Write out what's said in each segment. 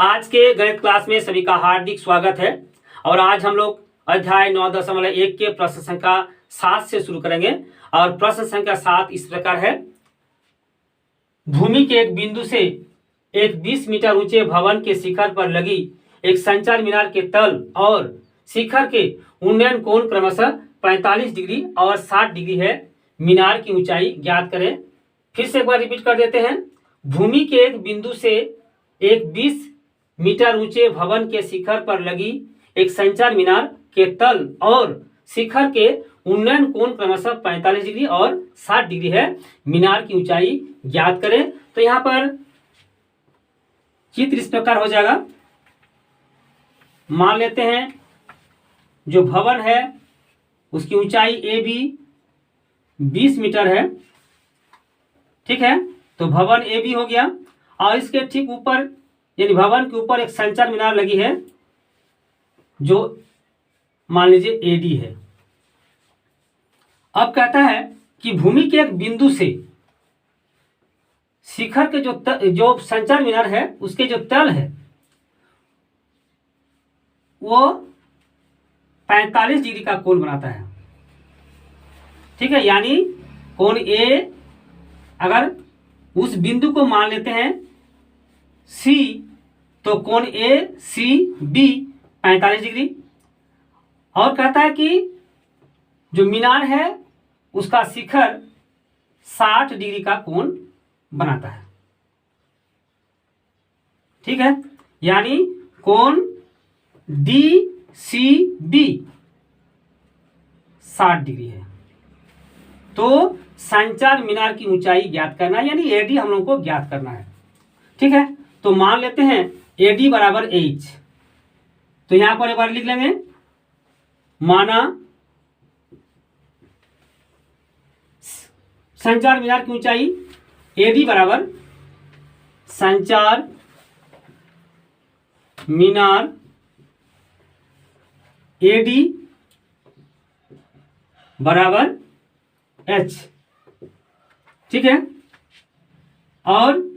आज के गणित क्लास में सभी का हार्दिक स्वागत है। और आज हम लोग अध्याय 9.1 के प्रश्न संख्या 7 से शुरू करेंगे। और प्रश्न संख्या 7 इस प्रकार है। भूमि के एक बिंदु से एक 20 मीटर ऊंचे भवन के शिखर पर लगी एक संचार मीनार के तल और शिखर के उन्नयन कोण क्रमशः 45 डिग्री और 60 डिग्री है। मीनार की ऊंचाई ज्ञात करें। फिर से एक बार रिपीट कर देते हैं। भूमि के एक बिंदु से एक 20 मीटर ऊंचे भवन के शिखर पर लगी एक संचार मीनार के तल और शिखर के उन्नयन कोण क्रमशः 45 डिग्री और 60 डिग्री है। मीनार की ऊंचाई ज्ञात करें। तो यहाँ पर चित्र इस प्रकार हो जाएगा। मान लेते हैं जो भवन है उसकी ऊंचाई ए बी 20 मीटर है। ठीक है, तो भवन ए बी हो गया और इसके ठीक ऊपर यानी भवन के ऊपर एक संचार मीनार लगी है जो मान लीजिए एडी है। अब कहता है कि भूमि के एक बिंदु से शिखर के जो संचार मीनार है उसके जो तल है वो 45 डिग्री का कोण बनाता है। ठीक है, यानी कोण ए, अगर उस बिंदु को मान लेते हैं सी, तो कोण ए सी बी 45 डिग्री। और कहता है कि जो मीनार है उसका शिखर 60 डिग्री का कोण बनाता है। ठीक है, यानी कोण डी सी बी 60 डिग्री है। तो संचार मीनार की ऊंचाई ज्ञात करना है, यानी एडी हम लोग को ज्ञात करना है। ठीक है, तो मान लेते हैं एडी बराबर एच। तो यहां पर एक बार लिख लेंगे। माना संचार मीनार की ऊंचाई एडी बराबर संचार मीनार एडी बराबर एच। ठीक है, और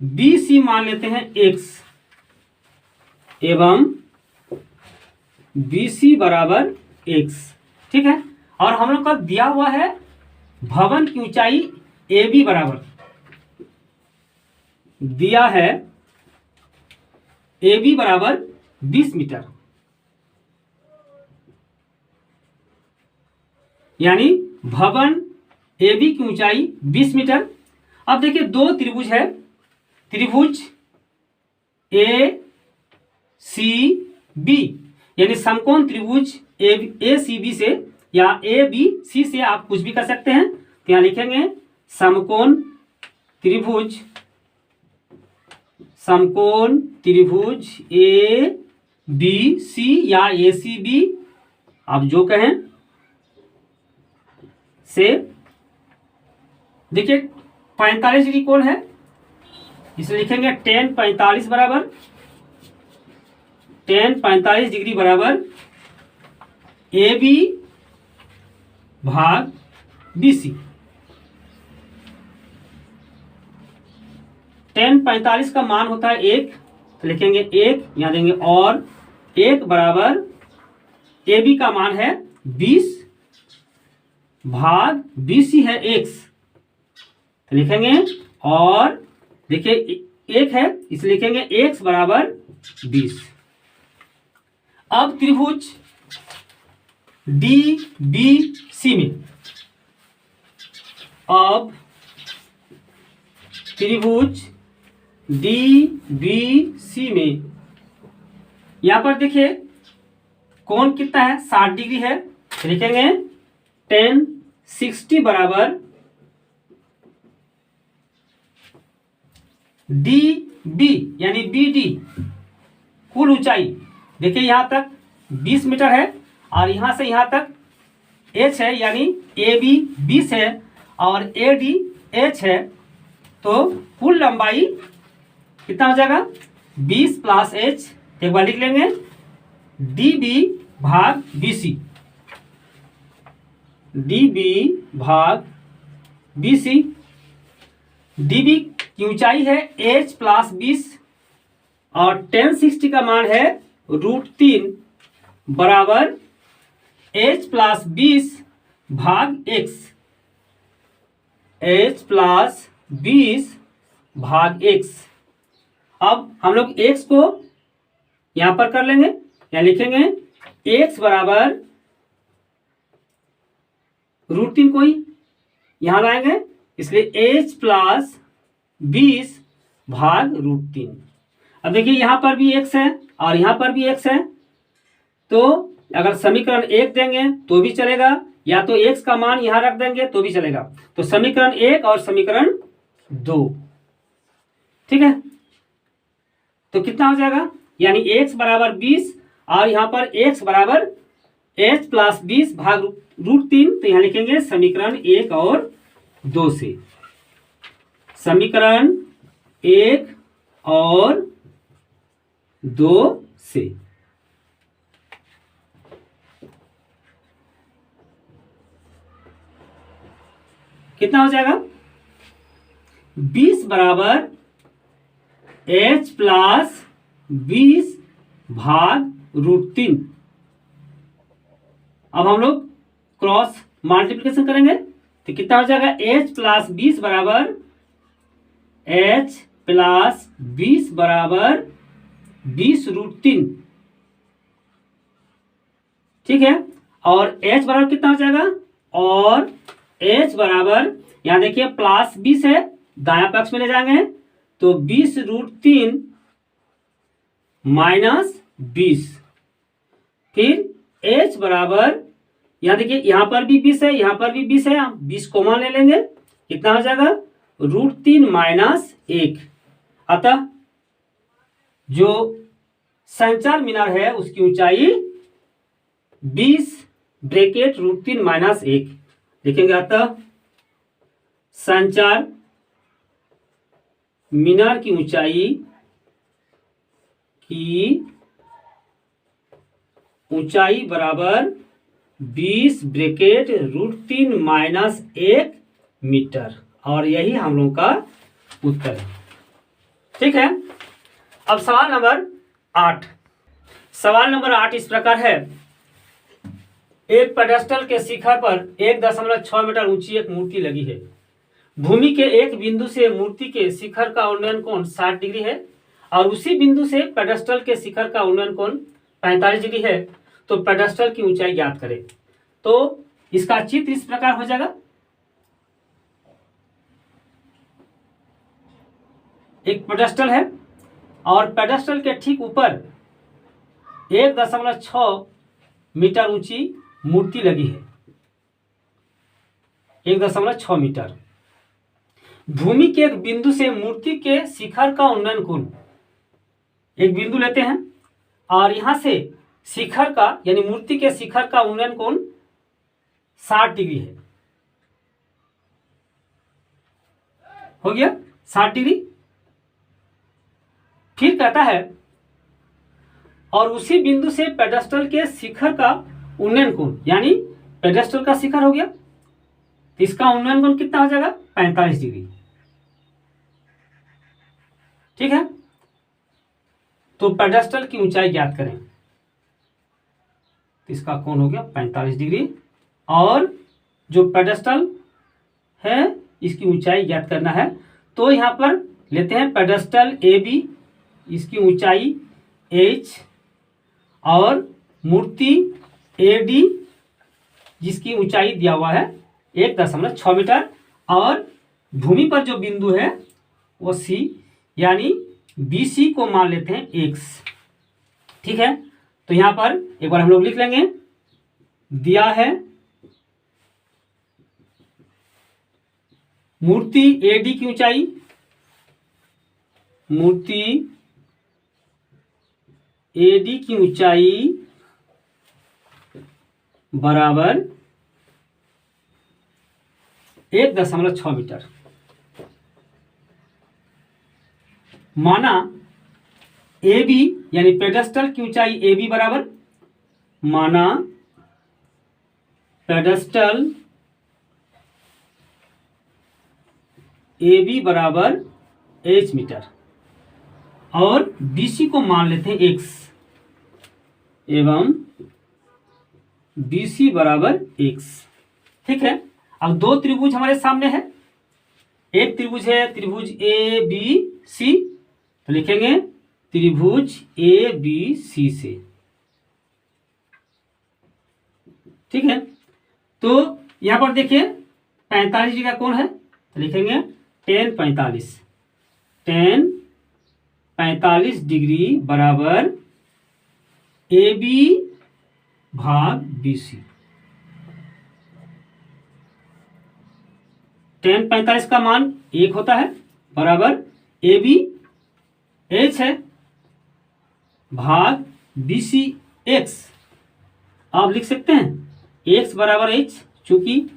बी सी मान लेते हैं एक्स एवं बी सी बराबर एक्स। ठीक है, और हम लोग का दिया हुआ है भवन की ऊंचाई ए बी बराबर दिया है ए बी बराबर 20 मीटर, यानी भवन ए बी की ऊंचाई 20 मीटर। अब देखिए दो त्रिभुज है, त्रिभुज ए सी बी यानी समकोण त्रिभुज ए सी बी से या ए बी सी से आप कुछ भी कर सकते हैं। तो यहां लिखेंगे समकोण त्रिभुज ए बी सी या ए सी बी, आप जो कहें से। देखिए 45 डिग्री कोण है, इसे लिखेंगे tan 45 बराबर tan 45 डिग्री बराबर ए बी भाग बी सी। tan 45 का मान होता है 1, तो लिखेंगे 1 यहां देंगे और 1 बराबर ए बी का मान है 20 भाग बी सी है x, तो लिखेंगे और देखिए 1 है इसलिए लिखेंगे x बराबर 20। अब त्रिभुज डी बी सी में, अब त्रिभुज डी बी सी में यहां पर देखिए कोण कितना है 60 डिग्री है, तो लिखेंगे tan 60 बराबर डी बी यानी बी डी कुल ऊंचाई। देखिए यहां तक 20 मीटर है और यहां से यहां तक h है, यानी ए बी 20 है और ए डी h है। तो कुल लंबाई कितना हो जाएगा 20 प्लस h। एक बार लिख लेंगे डी बी भाग बी सी, डी बी भाग बी सी। डी बी की ऊंचाई है h प्लस 20 और टेन 60 का मान है √3 बराबर h+20 भाग x, h+20 भाग x। अब हम लोग x को यहां पर कर लेंगे, या लिखेंगे x बराबर √3 को ही यहां लाएंगे, इसलिए h+20 भाग √3। अब देखिए यहां पर भी x है और यहां पर भी x है, तो अगर समीकरण 1 देंगे तो भी चलेगा, या तो x का मान यहां रख देंगे तो भी चलेगा। तो समीकरण 1 और समीकरण 2, ठीक है। तो कितना हो जाएगा, यानी x बराबर 20 और यहां पर x बराबर h+20 भाग √3। तो यहां लिखेंगे समीकरण 1 और 2 से, समीकरण 1 और 2 से। कितना हो जाएगा, 20 बराबर h+20 भाग √3। अब हम लोग क्रॉस मल्टीप्लिकेशन करेंगे तो कितना हो जाएगा, h+20 बराबर h+20 बराबर 20√3, ठीक है। और h बराबर कितना हो जाएगा, और h बराबर यहां देखिए +20 है, दायां पक्ष में ले जाएंगे तो 20√3 -20। फिर h बराबर यहां देखिए यहां पर भी 20 है, यहां पर भी 20 है, 20 कॉमन ले लेंगे, कितना हो जाएगा √3 - 1। अतः जो संचार मीनार है उसकी ऊंचाई 20 ब्रैकेट √3 - 1 लिखेंगे। अतः संचार मीनार की ऊंचाई बराबर 20 ब्रैकेट √3 - 1 मीटर, और यही हम लोगों का उत्तर है, ठीक है। अब सवाल नंबर 8। सवाल नंबर 8 इस प्रकार है, एक पेडेस्टल के शिखर पर 1.6 मीटर ऊंची एक मूर्ति लगी है। भूमि के एक बिंदु से मूर्ति के शिखर का उन्नयन कोण 60 डिग्री है और उसी बिंदु से पेडेस्टल के शिखर का उन्नयन कोण 45 डिग्री है। तो पेडेस्टल की ऊंचाई ज्ञात करें। तो इसका चित्र इस प्रकार हो जाएगा, एक पेडेस्टल है और पेडेस्टल के ठीक ऊपर 1.6 मीटर ऊंची मूर्ति लगी है, 1.6 मीटर। भूमि के एक बिंदु से मूर्ति के शिखर का उन्नयन कोण, एक बिंदु लेते हैं और यहां से शिखर का यानी मूर्ति के शिखर का उन्नयन कोण 60 डिग्री है, हो गया 60 डिग्री। फिर कहता है और उसी बिंदु से पेडेस्टल के शिखर का उन्नयन कोण, यानी पेडेस्टल का शिखर हो गया, तो इसका उन्नयन कोण कितना हो जाएगा 45 डिग्री, ठीक है। तो पेडेस्टल की ऊंचाई ज्ञात करें, तो इसका कोण हो गया 45 डिग्री, और जो पेडेस्टल है इसकी ऊंचाई ज्ञात करना है। तो यहां पर लेते हैं पेडेस्टल AB, इसकी ऊंचाई h, और मूर्ति AD जिसकी ऊंचाई दिया हुआ है 1.6 मीटर, और भूमि पर जो बिंदु है वो C, यानी BC को मान लेते हैं x, ठीक है। तो यहां पर एक बार हम लोग लिख लेंगे, दिया है मूर्ति AD की ऊंचाई, मूर्ति AD की ऊंचाई बराबर 1.6 मीटर। माना AB यानी पेडेस्टल की ऊंचाई AB बराबर, माना पेडेस्टल AB बराबर h मीटर। और बीसी को मान लेते हैं x एवं बीसी बराबर x। ठीक है, अब दो त्रिभुज हमारे सामने है। एक त्रिभुज है त्रिभुज ए बी सी, तो लिखेंगे त्रिभुज ए बी सी से। ठीक है, तो यहां पर देखिए 45 डिग्री का कोण है, तो लिखेंगे tan 45, tan 45 डिग्री बराबर ए बी भाग बी सी। tan 45 का मान 1 होता है बराबर ए बी एच है भाग बी सी एक्स। आप लिख सकते हैं x बराबर h, चूंकि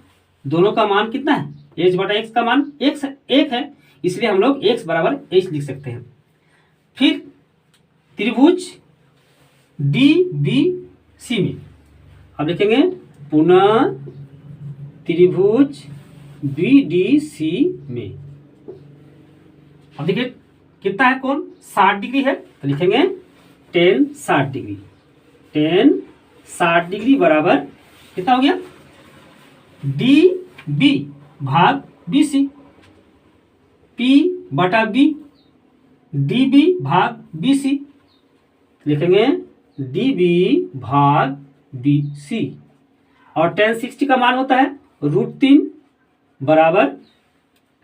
दोनों का मान कितना है, h बटा x का मान x एक है, इसलिए हम लोग x बराबर h लिख सकते हैं। फिर त्रिभुज डी बी सी में अब लिखेंगे पुनः त्रिभुज बी डी सी में। अब देखिए कितना है कोण, 60 डिग्री है, तो लिखेंगे tan 60 डिग्री, tan 60 डिग्री बराबर कितना हो गया डी बी भाग बी सी, पी बटा बी डी बी भाग बी सी, लिखेंगे डी बी भाग बी सी। और tan 60 का मान होता है √3 बराबर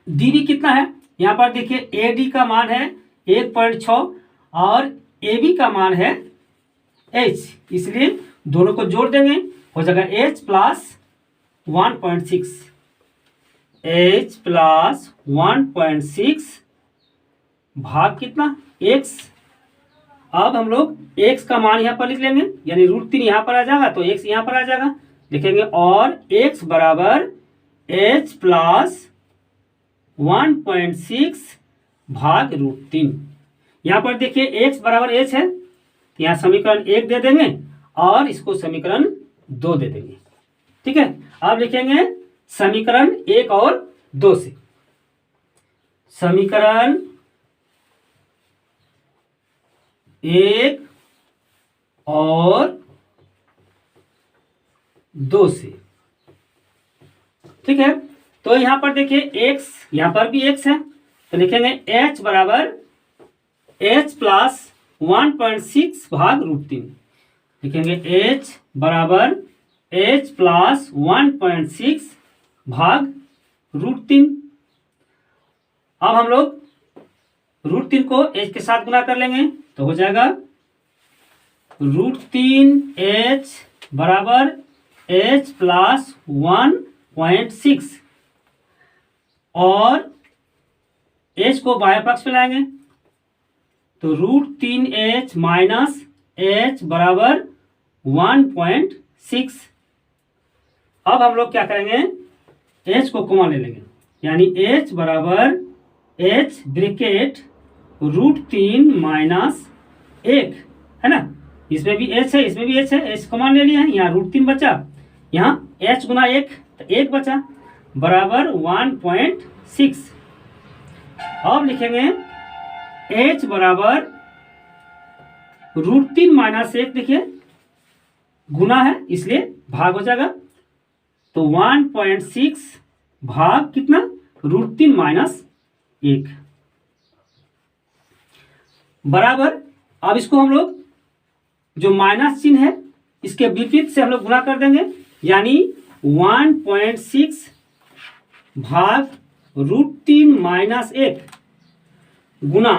डी बी कितना है, यहाँ पर देखिए ए डी का मान है 1.6 और ए बी का मान है h, इसलिए दोनों को जोड़ देंगे, हो जाएगा h प्लस 1.6, h प्लस 1.6 भाग कितना x। अब हम लोग x का मान यहाँ पर लिख लेंगे, यानी √3 यहाँ पर आ जाएगा तो x यहाँ पर आ जाएगा, लिखेंगे और x बराबर h प्लस 1.6 भाग √3। यहाँ पर देखिए x बराबर h है, यहाँ समीकरण 1 दे देंगे और इसको समीकरण 2 दे देंगे। ठीक है, अब लिखेंगे समीकरण 1 और 2 से। समीकरण 1 और 2 से। ठीक है, तो यहां पर देखिए x, यहां पर भी x है, तो लिखेंगे h बराबर h प्लस 1.6 भाग √3, लिखेंगे h बराबर h प्लस 1.6 भाग √3। अब हम लोग √3 को h के साथ गुना कर लेंगे, तो हो जाएगा √3h बराबर h प्लस 1.6 और h को बाह्य पक्ष में लाएंगे, तो √3h माइनस h बराबर 1.6। अब हम लोग क्या करेंगे, h को कॉमन ले लेंगे, यानी h बराबर h ब्रैकेट √3 माइनस 1 है ना, इसमें भी h है इसमें भी h है, h कॉमन ले लिया है, यहाँ √3 बचा, यहाँ h गुना 1 तो 1 बचा बराबर 1.6। अब लिखेंगे h बराबर √3 माइनस 1, देखिए गुना है इसलिए भाग हो जाएगा, तो 1.6 भाग कितना √3 माइनस 1 बराबर। अब इसको हम लोग जो माइनस चिन्ह है इसके विपरीत से हम लोग गुना कर देंगे, यानी 1.6 भाग √3 माइनस 1 गुना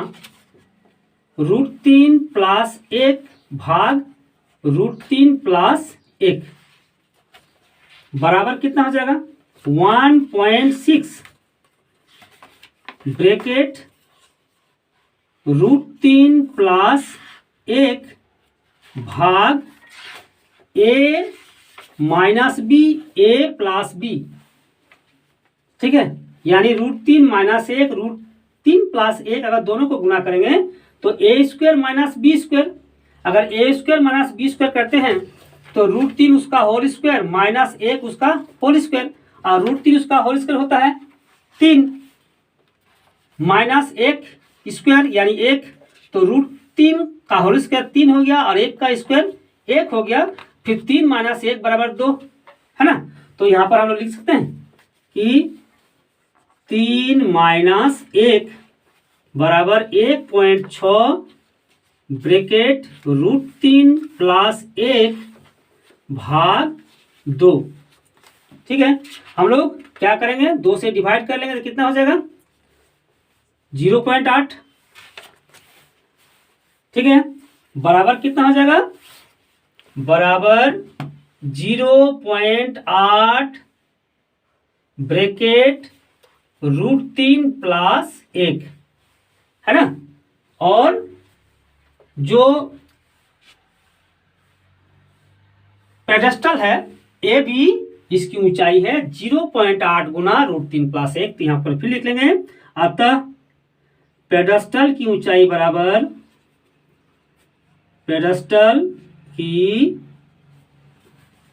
√3 प्लस 1 भाग √3 प्लस 1 बराबर कितना हो जाएगा 1.6 ब्रैकेट √3 प्लस 1 भाग a minus B a plus B. ठीक है, यानी √3 माइनस 1 √3 प्लस 1 अगर दोनों को गुना करेंगे तो a² माइनस b², अगर a² माइनस b² करते हैं तो √3 उसका होल स्क्वायर माइनस 1 उसका होल स्क्वायर, और √3 उसका होल स्क्वायर होता है 3 माइनस 1 स्क्वायर यानी 1 तो √3 का होल स्क्वायर 3 हो गया और 1 का स्क्वायर 1 हो गया, फिर 3 - 1 बराबर 2, है ना। तो यहाँ पर हम लोग लिख सकते हैं कि 3 - 1 बराबर 1.6 ब्रैकेट √3 + 1 भाग 2। ठीक है, हम लोग क्या करेंगे, 2 से डिवाइड कर लेंगे तो कितना हो जाएगा 0.8। ठीक है, बराबर कितना हो जाएगा, बराबर 0.8 ब्रैकेट √3 + 1, है ना। और जो पेडेस्टल है ए बी, इसकी ऊंचाई है 0.8 गुना √3 + 1। तो यहां पर फिर लिख लेंगे, अतः पेडेस्टल की ऊंचाई बराबर, पेडेस्टल की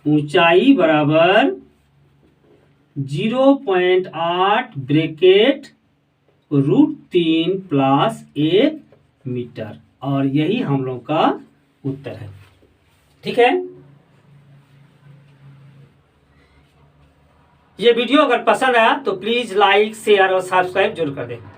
ऊंचाई बराबर 0.8 ब्रैकेट √3 + 1 मीटर। और यही हम लोग का उत्तर है। ठीक है, ये वीडियो अगर पसंद आया तो प्लीज लाइक, शेयर और सब्सक्राइब जरूर कर दें।